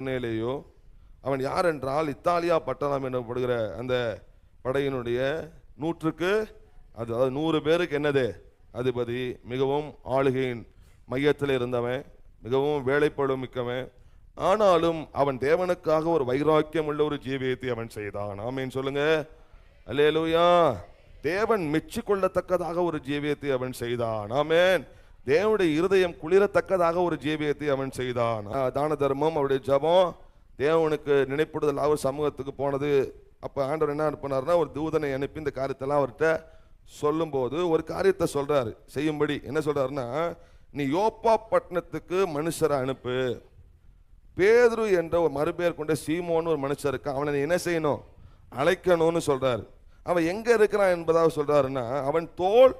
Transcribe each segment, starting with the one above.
கொர்நேலியு அவன் யார் என்றால் இத்தாலியா பட்டணம் எனப்படுகிற அந்த படையினுடைய 100 பேருக்கு என்னது அதிபதி, மிகவும் ஆளுகையின் மையத்தில் இருந்தவன், மிகவும் வேலைப்படு மிக்கவன். ஆனாலும் அவன் தேவனுக்காக ஒரு வைராக்கியம் உள்ள ஒரு ஜீவியத்தை அவன் செய்தான். ஆமீன் சொல்லுங்க, அல்லேலூயா. தேவன் மெச்சிக்கொள்ளத்தக்கதாக ஒரு ஜீவியத்தை அவன் செய்தான். ஆமேன். தேவனுடைய இருதயம் குளிரத்தக்கதாக ஒரு ஜீவியத்தை அவன் செய்தான். தான தர்மம், அவருடைய ஜபம், தேவனுக்கு நினைப்படுதல், அவர் சமூகத்துக்கு போனது. அப்ப ஆண்டவர் என்ன அனுப்பினார்னா ஒரு தூதனை அனுப்பி இந்த காரியத்தெல்லாம் அவர்கிட்ட சொல்லும் போது ஒரு காரியத்தை சொல்றாரு செய்யும்படி. என்ன சொல்றாருன்னா, நீ யோப்பா பட்டணத்துக்கு மனுஷரை அனுப்பு. பேதுரு என்ற ஒரு மறுபெயர் கொண்ட சீமோன்னு ஒரு மனுஷர் இருக்கான், அவனை நீ என்ன செய்யணும், அழைக்கணும்னு சொல்றாரு. அவன் எங்க இருக்கிறான் என்பதாக சொல்றாருன்னா, அவன் தோல்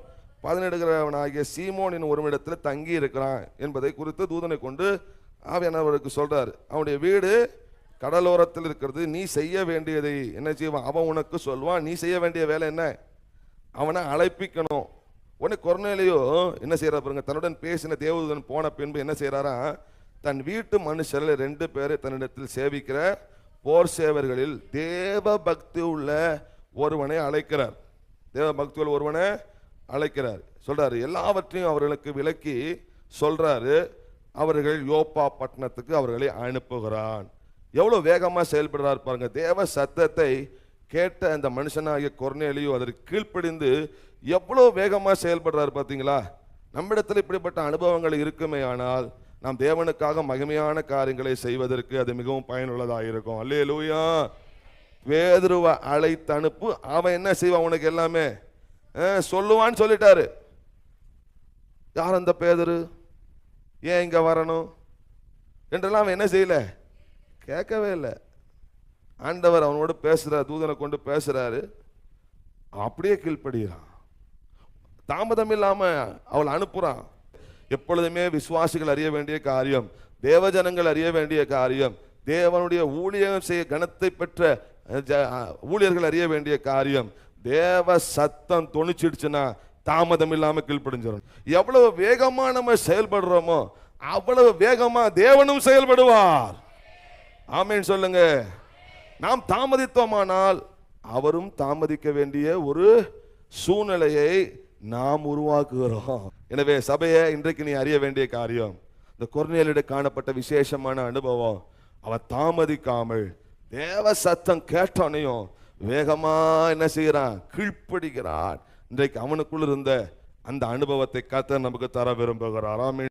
பதனிடுகிறவனாகிய சீமோனின் ஒருமிடத்தில் தங்கி இருக்கிறான் என்பதை குறித்து தூதனை கொண்டு ஆவியானவருக்கு சொல்றாரு. அவனுடைய வீடு கடலோரத்தில் இருக்கிறது. நீ செய்ய வேண்டியதை என்ன செய்வான், அவன் உனக்கு சொல்வான். நீ செய்ய வேண்டிய வேலை என்ன, அவனை அழைப்பிக்கணும். உடனே கொர்நேலியு என்ன செய்யறா பாருங்க, தன்னுடன் பேசின தேவதூதன் போன பின்பு என்ன செய்யறாரா, தன் வீட்டு மனுஷரில் 2 பேரை தன்னிடத்தில் சேவிக்கிற போர் சேவர்களில் தேவ பக்தி உள்ள ஒருவனை அழைக்கிறார். தேவ பக்தி உள்ள ஒருவனை அழைக்கிறார். சொல்றாரு, எல்லாவற்றையும் அவர்களுக்கு விளக்கி சொல்றாரு. அவர்கள் யோப்பா பட்டணத்துக்கு அவர்களை அனுப்புகிறான். எவ்வளவு வேகமா செயல்படுறார் பாருங்க. தேவ சத்தத்தை கேட்ட அந்த மனுஷனாகிய கொர்நேலியு அதற்கு கீழ்ப்படிந்து எவ்வளவு வேகமா செயல்படுறாரு பார்த்தீங்களா. நம்மிடத்தில் இப்படிப்பட்ட அனுபவங்கள் இருக்குமே ஆனால் நாம் தேவனுக்காக மகிமையான காரியங்களை செய்வதற்கு அது மிகவும் பயனுள்ளதாக இருக்கும். அல்லேலூயா. பேதுருவை அழைத்து அனுப்பு, அவன் என்ன செய்வான், உனக்கு எல்லாமே சொல்லுவான்னு சொல்லிட்டாரு. யார் அந்த பேதுரு, ஏன் இங்க வரணும் என்றெல்லாம் அவன் என்ன செய்யல, கேட்கவே இல்லை. ஆண்டவர் அவனோடு பேசுறார், தூதனை கொண்டு பேசுறாரு, அப்படியே கீழ்ப்படுகிறான். தாமதம் இல்லாம அவளை அனுப்புறான். எப்பொழுதுமே விசுவாசிகள் அறிய வேண்டிய காரியம், தேவஜனங்கள் அறிய வேண்டிய காரியம், தேவனுடைய ஊழியம் செய்ய கனத்தை பெற்ற ஊழியர்கள் அறிய வேண்டிய காரியம், தேவ சத்தம் தொனிச்சிடுச்சுன்னா தாமதம் இல்லாம கீழ்ப்படிஞ்சிடும். எவ்வளவு வேகமா நம்ம செயல்படுறோமோ அவ்வளவு வேகமா தேவனும் செயல்படுவார். ஆமேன் சொல்லுங்க. நாம் தாமதித்தோமானால் அவரும் தாமதிக்க வேண்டிய ஒரு சூழ்நிலையை நாம் உருவாக்குகிறோம். எனவே சபையை இன்றைக்கு நீ அறிய வேண்டிய காரியம், இந்த கொர்நேலியுடன் காணப்பட்ட விசேஷமான அனுபவம். அவன் தாமதிக்காமல் தேவ சத்தம் கேட்டானையும் வேகமா என்ன செய்யறான், கீழ்ப்படுகிறான். இன்றைக்கு அவனுக்குள் இருந்த அந்த அனுபவத்தை கர்த்தர் நமக்கு தர விரும்புகிறார். ஆமென்.